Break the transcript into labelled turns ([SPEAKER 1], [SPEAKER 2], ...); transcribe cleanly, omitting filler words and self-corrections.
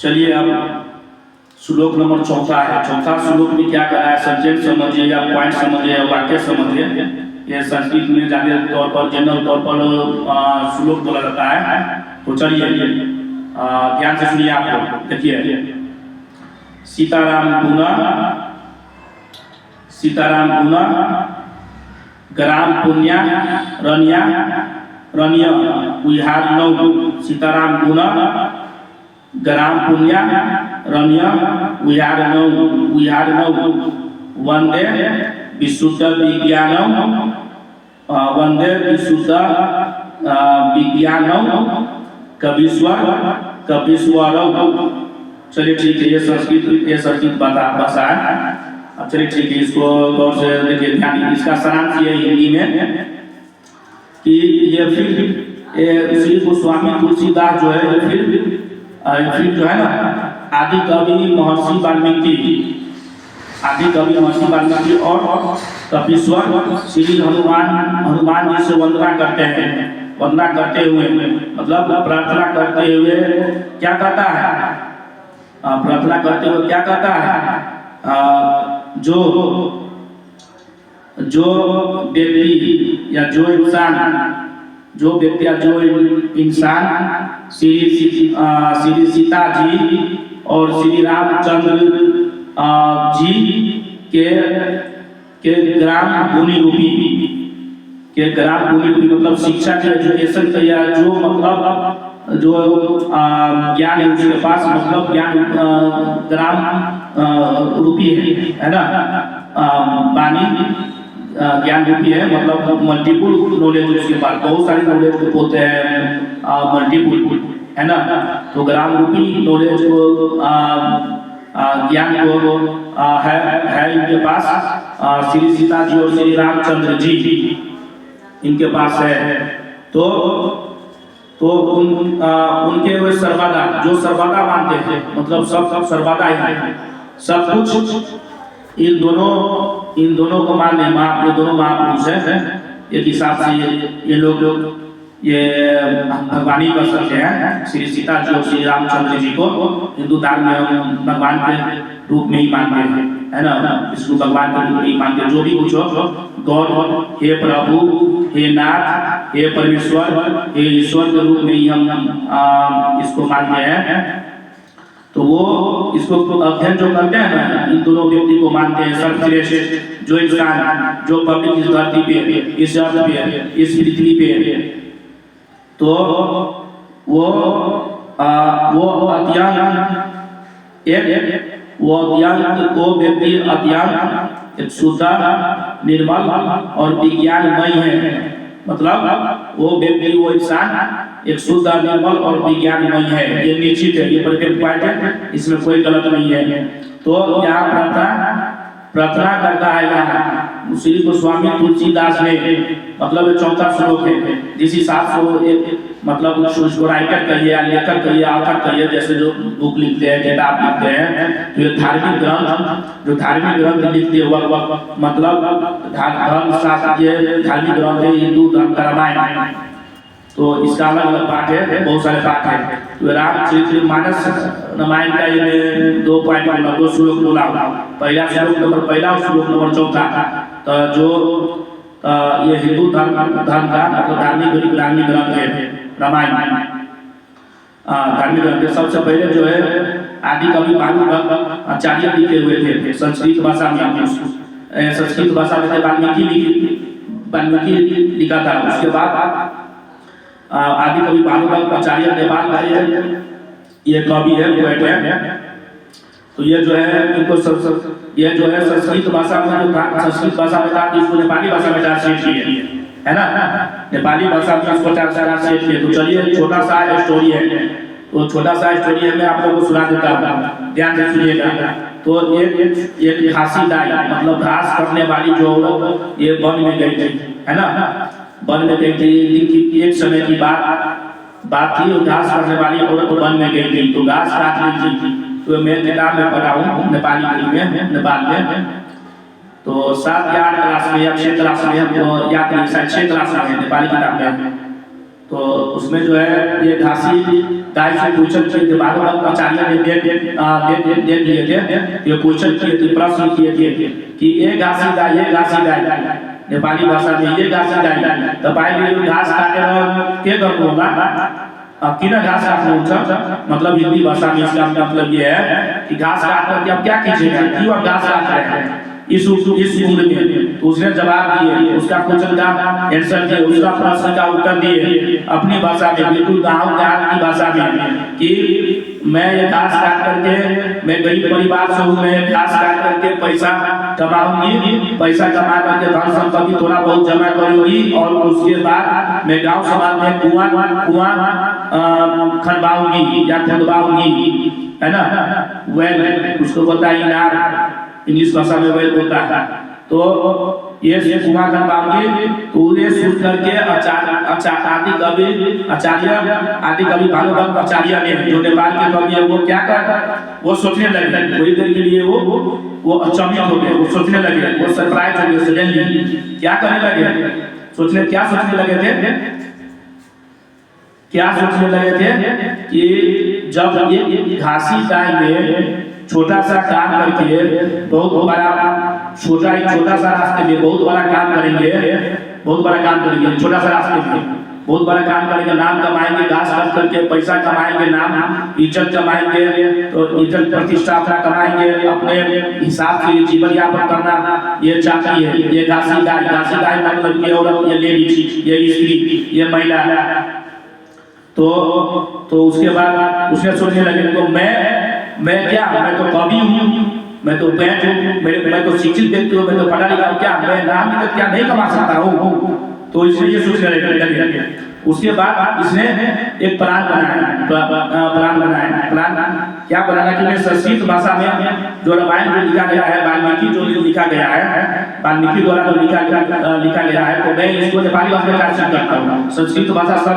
[SPEAKER 1] चलिए अब श्लोक नंबर चौथा है। चौथा श्लोक में क्या कहा है, सब्जेक्ट समझिए या पॉइंट समझिए या वाक्य समझिए। ये संस्कृत में ज्यादा तौर पर जनरल तौर पर श्लोक बोला जाता है। तो चलिए ध्यान से सुनिए। आप लोग देखिए, सीताराम गुना ग्राम पुण्या रनिया रनिया विहार नौ। सीताराम गुना ग्राम पुण्या रनिया विहार नौ वंदे विशुद्ध विज्ञानम वंदे विशुद्ध विज्ञानम कविश्वर। चलिए ठीक है, ये संस्कृत भाषा है। अब चलिए ठीक है, इसको गौर से देखिए, ध्यान। इसका सारांश ये हिंदी में कि ये फिर श्री गोस्वामी तुलसीदास जो है फिर जो है ना, आदि कवि महर्षि वाल्मीकि और कपीश्वर श्री हनुमान जी से वंदना करते हैं। वंदना करते हुए मतलब प्रार्थना करते हुए क्या कहता है, प्रार्थना करते हुए क्या कहता है, जो व्यक्ति या जो इंसान श्री सीता जी और श्री रामचंद्र जी के ग्राम भूमि रूपी मतलब शिक्षा के एजुकेशन का या जो मतलब जो ज्ञान है उसके पास, मतलब ज्ञान ग्राम रूपी है ना, वाणी ज्ञान रूपी है, मतलब मल्टीपल नॉलेज उसके पास, बहुत सारी नॉलेज होते हैं मल्टीपल, है ना। तो ग्राम रूपी नॉलेज को ज्ञान को है इनके पास, श्री सीता जी और श्री रामचंद्र जी इनके पास है। तो उनके वे सर्वदा, जो सर्वदा मानते हैं, मतलब सब सर्वदा ही है, सब कुछ इन दोनों को मानने, ये दोनों महापुरुष हैं। एक हिसाब से ये लोग ये भगवान ही कर सकते हैं। श्री सीता जी और श्री रामचंद्र जी को हिंदू धर्म में हम भगवान के रूप में ही मानते हैं, है ना। इसको भगवान के रूप में ही मानते हैं। जो भी कुछ हो, गॉड, हे प्रभु, हे नाथ, हे परमेश्वर, हे ईश्वर के रूप में ही हम इसको मानते हैं। तो वो इसको अध्ययन जो करते हैं ना, इन दोनों व्यक्ति को मानते हैं सर्वश्रेष्ठ जो इंसान, जो पब्लिक इस धरती पे, इस अर्थ पे, इस पृथ्वी पे। तो वो व्यक्ति अत्यंत शुद्ध, निर्मल और विज्ञानमय है। मतलब वो व्यक्ति, वो इंसान एक शुद्ध, निर्मल और विज्ञानमय है। ये निश्चित है, ये परफेक्ट पॉइंट है, इसमें कोई गलत नहीं है। तो यहाँ प्रार्थना करता है यहाँ श्री गोस्वामी तुलसीदास ने, मतलब चौथा श्लोक है। जिस हिसाब से वो एक मतलब उसको राइटर कहिए या लेखक कहिए, ऑथर कहिए, जैसे जो बुक लिखते हैं, किताब लिखते हैं, तो ये धार्मिक ग्रंथ लिखते हैं, वह मतलब धर्म शास्त्र, ये धार्मिक ग्रंथ है, हिंदू धर्म का रामायण। तो इसका अलग अलग पाठ है, बहुत सारे पाठ है। तो रामचरितमानस रामायण का ये 2 पॉइंट बोला, 2 श्लोक बोला। पहला श्लोक नंबर चौथा। तो जो ये हिंदू धर्म का मतलब धार्मिक ग्रंथ है रामायण, धार्मिक ग्रंथ। सबसे पहले जो है आदि कवि भानु आचार्य लिखे हुए थे संस्कृत भाषा में। संस्कृत भाषा में वाल्मीकि लिखा था। उसके बाद आदि कवि भानु आचार्य नेपाल का ये कवि है, पोएट है। तो ये जो है इनको ये जो है संस्कृत भाषा में संस्कृत भाषा में था, इसको नेपाली भाषा में ट्रांसलेट किए, है ना। नेपाली भाषा में इसको ट्रांसलेट किए। तो चलिए छोटा सा स्टोरी है, तो छोटा सा स्टोरी है, मैं आप लोगों को सुना देता हूँ, ध्यान से सुनिएगा। तो एक घासी दाई, मतलब घास करने वाली जो ये वन में गई थी, है ना, वन में गई थी। एक समय की बात थी, घास करने वाली औरत वन में गई थी, तो घास काट ली थी। तो मैं किताब में पढ़ा हूँ नेपाल में। तो 7 या 8 क्लास में या 6 क्लास में, तो याद नहीं, शायद 6 क्लास में नेपाली किताब में। तो उसमें जो है ये घासी गाय से क्वेश्चन किए थे, बार बार आचार्य ने दे दिए थे, ये क्वेश्चन किए थे, प्रश्न किए थे कि ये घासी गाय नेपाली भाषा में ये घासी गाय तो भाई घास काटे के गर्व होगा किना घास काटने उठा, मतलब हिंदी भाषा में इसका मतलब ये है कि घास काट करके अब क्या कीजिएगा, क्यों आप घास काट रहे हैं इस उम्र में। तो उसने जवाब दिए, उसका क्वेश्चन का आंसर दिए, उसका प्रश्न का उत्तर दिए अपनी भाषा में, बिल्कुल गाँव की भाषा में कि मैं ये घास काट करके, मैं गरीब परिवार से हूँ, मैं घास काट करके पैसा कमाऊंगी, पैसा कमा करके धन संपत्ति थोड़ा बहुत जमा करूंगी और उसके बाद मैं गांव समाज में कुआं खनवाऊंगी या खुदवाऊंगी, है ना, वेल उसको पता ही ना, इंग्लिश भाषा में वेल होता है। तो ये कुआं खनवाऊंगी, तो ये सुन करके आदि कवि भागवत आचार्य ने, जो नेपाल के कवि है, वो क्या कर, वो सोचने लगे थोड़ी देर के लिए, वो अचंभित हो गए, वो सोचने लगे, वो सरप्राइज हो गए, सडनली क्या करने लगे, क्या सोचने लगे थे कि जब ये घासी गाय में छोटा सा काम करके बहुत बड़ा छोटा सा रास्ते में बहुत बड़ा काम करेंगे, छोटा सा रास्ते में बहुत बड़ा काम करेंगे, नाम कमाएंगे, घास काट करके पैसा कमाएंगे, नाम इज्जत कमाएंगे, तो इज्जत प्रतिष्ठा अपना कमाएंगे, अपने हिसाब से जीवन यापन करना ये चाहती है ये घासी गाय मतलब ये औरत, ये लेडी, ये स्त्री, ये महिला। तो उसके बाद उसने सोचने लगे, तो मैं तो कवि हूँ, मैं तो बैठ हूँ, मैं तो शिक्षित व्यक्ति हूँ, मैं तो पढ़ा लिखा हूँ, क्या मैं नाम इज्जत क्या नहीं कमा सकता हूँ? तो इसने ये सोचने लगे। उसके बाद इसने एक प्लान बनाया। क्या बनाना कि मैं संस्कृत भाषा में जो रामायण जो लिखा गया है, वाल्मीकि द्वारा जो लिखा गया है, तो मैं इसको नेपाली भाषा में ट्रांसलेट करता हूँ, संस्कृत भाषा सब